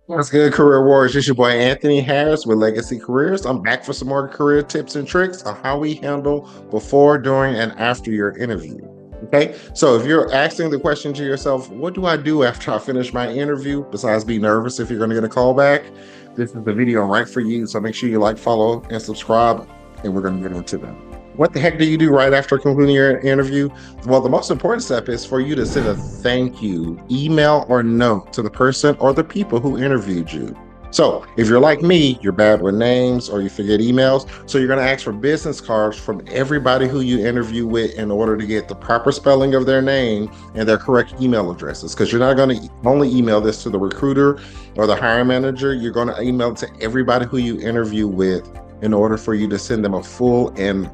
What's good, career warriors? It's your boy Anthony Harris with Legacy Careers. I'm back for some more career tips and tricks on how we handle before, during, and after your interview. Okay, so if you're asking the question to yourself, what do I do after I finish my interview, besides be nervous if you're going to get a call back? This is the video right for you. So make sure you like, follow, and subscribe, and we're going to get into them. What the heck do you do right after concluding your interview? Well, the most important step is for you to send a thank you email or note to the person or the people who interviewed you. So if you're like me, you're bad with names or you forget emails. So you're going to ask for business cards from everybody who you interview with in order to get the proper spelling of their name and their correct email addresses. Because you're not going to only email this to the recruiter or the hiring manager. You're going to email it to everybody who you interview with in order for you to send them a full and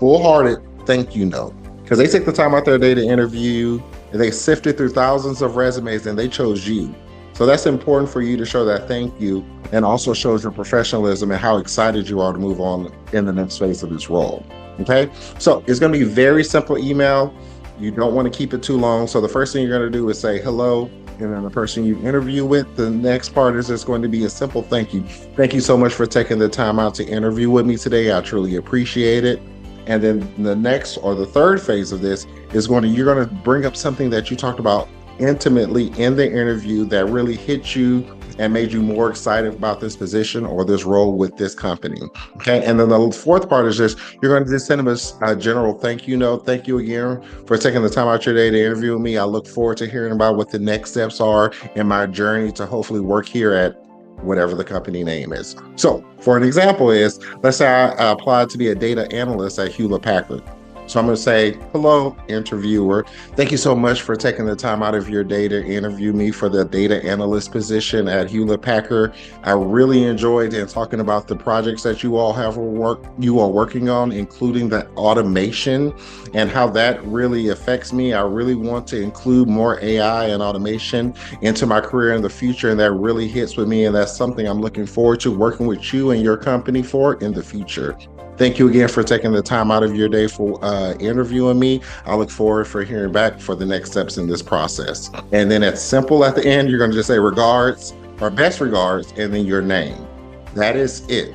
full-hearted thank you note, because they take the time out their day to interview and they sifted through thousands of resumes and they chose you. So that's important for you to show that thank you, and also shows your professionalism and how excited you are to move on in the next phase of this role. Okay, so it's going to be a very simple email. You don't want to keep it too long. So the first thing you're going to do is say hello, and then the person you interview with, the next part is just going to be a simple thank you. Thank you so much for taking the time out to interview with me today. I truly appreciate it. And then the next or the third phase of this is you're going to bring up something that you talked about intimately in the interview that really hit you and made you more excited about this position or this role with this company. Okay. And then the fourth part is just, you're going to just send them a general thank you note. Thank you again for taking the time out your day to interview with me. I look forward to hearing about what the next steps are in my journey to hopefully work here at whatever the company name is. So for an example is, let's say I applied to be a data analyst at Hewlett Packard. So I'm going to say, hello, interviewer. Thank you so much for taking the time out of your day to interview me for the data analyst position at Hewlett Packard. I really enjoyed talking about the projects that you are working on, including the automation and how that really affects me. I really want to include more AI and automation into my career in the future, and that really hits with me. And that's something I'm looking forward to working with you and your company for in the future. Thank you again for taking the time out of your day for interviewing me. I look forward for hearing back for the next steps in this process. And then it's simple at the end. You're going to just say regards or best regards and then your name. That is it.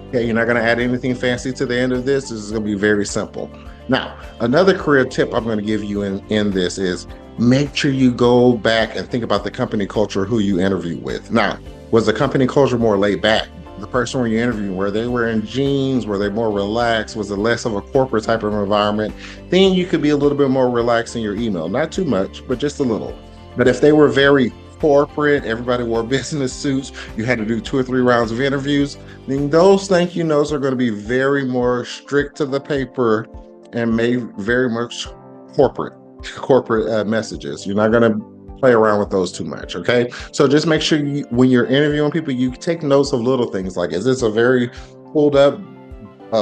Okay, you're not going to add anything fancy to the end of this. This is going to be very simple. Now, another career tip I'm going to give you in this is make sure you go back and think about the company culture who you interview with. Now, was the company culture more laid back? The person where you interviewing, were they wearing jeans? Were they more relaxed? Was it less of a corporate type of environment? Then you could be a little bit more relaxed in your email. Not too much, but just a little. But if they were very corporate, everybody wore business suits, you had to do 2 or 3 rounds of interviews, then those thank you notes are going to be very more strict to the paper and made very much corporate messages. You're not going to play around with those too much. Okay, so just make sure when you're interviewing people, you take notes of little things like, is this a very pulled up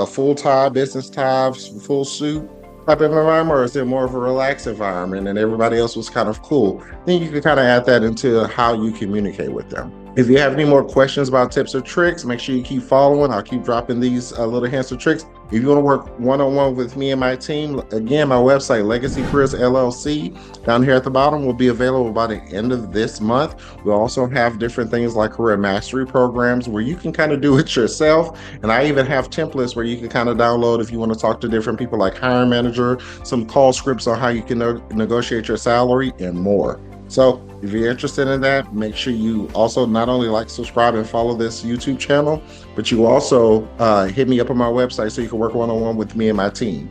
full tie, business tie, full suit type of environment, or is it more of a relaxed environment and everybody else was kind of cool? Then you can kind of add that into how you communicate with them. If you have any more questions about tips or tricks, make sure you keep following. I'll keep dropping these little hints or tricks. If you want to work one-on-one with me and my team, again, my website, Legacy Careers LLC, down here at the bottom, will be available by the end of this month. We'll also have different things like career mastery programs where you can kind of do it yourself. And I even have templates where you can kind of download if you want to talk to different people like hiring manager, some call scripts on how you can negotiate your salary and more. So if you're interested in that, make sure you also not only like, subscribe, and follow this YouTube channel, but you also hit me up on my website so you can work one-on-one with me and my team.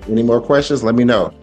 Any more questions, let me know.